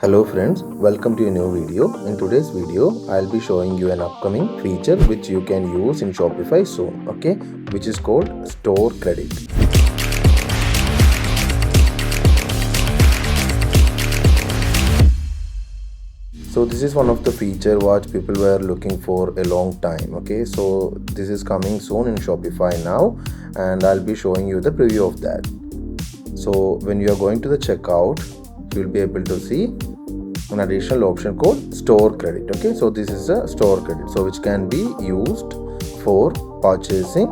Hello friends, welcome to a new video. In today's video, I'll be showing you an upcoming feature which you can use in Shopify soon, okay, which is called Store Credit. So this is one of the feature what people were looking for a long time, okay. So this is coming soon in Shopify now, and I'll be showing you the preview of that. So when you are going to the checkout, you will be able to see an additional option called Store Credit, okay. So this is a Store Credit, so which can be used for purchasing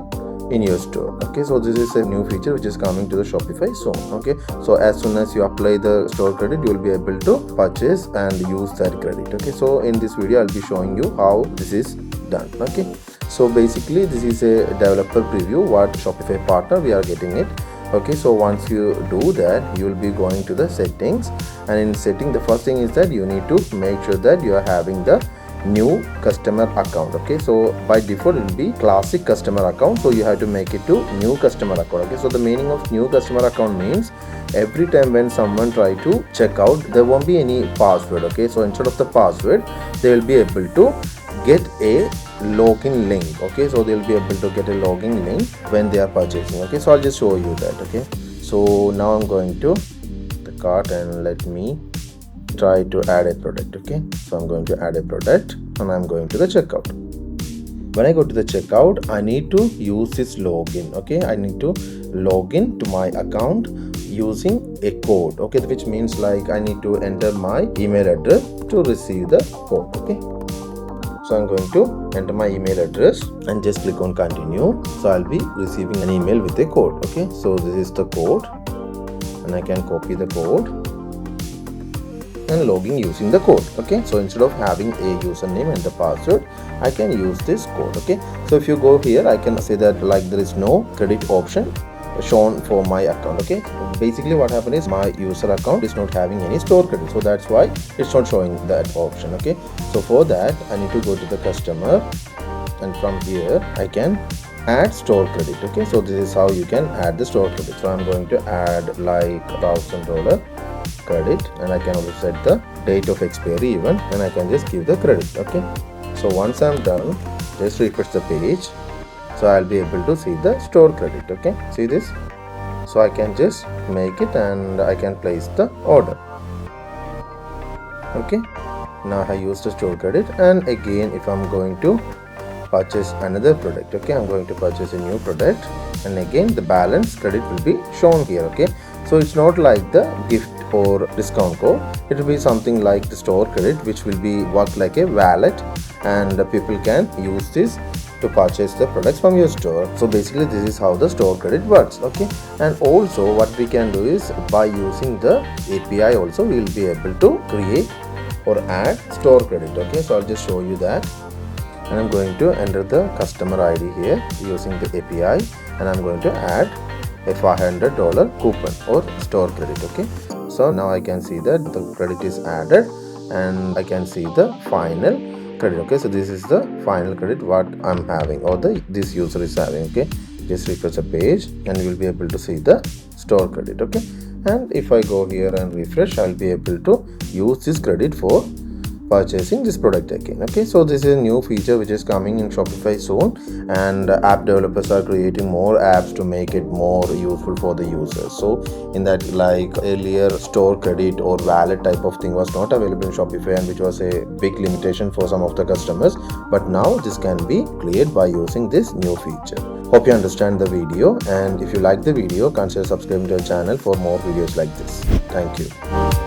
in your store, okay. So this is a new feature which is coming to the Shopify soon, okay. So as soon as you apply the Store Credit, you will be able to purchase and use that credit, okay. So in this video I'll be showing you how this is done, okay. So basically this is a developer preview what Shopify partner we are getting it, okay. So once you do that, you will be going to the settings, and in setting the first thing is that you need to make sure that you are having the new customer account, okay. So by default it will be classic customer account, so you have to make it to new customer account, okay. So the meaning of new customer account means every time when someone try to check out, there won't be any password, okay. So instead of the password, they will be able to get a login link, okay. So they'll be able to get a login link when they are purchasing, okay. So I'll just show you that, okay. So now I'm going to the cart and let me try to add a product, okay. So I'm going to add a product and I'm going to the checkout. When I go to the checkout, I need to use this login, okay. I need to log in to my account using a code, okay, which means like I need to enter my email address to receive the code, okay. So I'm going to enter my email address and just click on continue. So I'll be receiving an email with a code, okay. So this is the code and I can copy the code and login using the code, okay. So instead of having a username and the password, I can use this code, okay. So if you go here, I can say that like there is no credit option shown for my account, okay. Basically what happened is my user account is not having any store credit, so that's why it's not showing that option, okay. So for that I need to go to the customer, and from here I can add store credit, okay. So this is how you can add the store credit. So I'm going to add like $1,000 credit, and I can also set the date of expiry even, and I can just give the credit, okay. So once I'm done, just refresh the page, so I'll be able to see the store credit, okay. See this? So I can just make it and I can place the order, okay. Now I use the store credit, and again if I'm going to purchase another product, okay, I'm going to purchase a new product, and again the balance credit will be shown here, okay. So it's not like the gift or discount code, it will be something like the store credit, which will be work like a wallet, and people can use this to purchase the products from your store. So basically this is how the store credit works, okay. And also what we can do is by using the API also we will be able to create or add store credit, okay. So I'll just show you that, and I'm going to enter the customer ID here using the API, and I'm going to add a $500 coupon or store credit, okay. So now I can see that the credit is added, and I can see the final credit, okay. So this is the final credit what I'm having, or this user is having, okay. Just refresh the page and you will be able to see the store credit, okay. And if I go here and refresh, I'll be able to use this credit for purchasing this product again, okay. So this is a new feature which is coming in Shopify soon, and app developers are creating more apps to make it more useful for the users. So in that, like earlier store credit or wallet type of thing was not available in Shopify, and which was a big limitation for some of the customers, but now this can be cleared by using this new feature. Hope you understand the video, and if you like the video, consider subscribing to our channel for more videos like this. Thank you.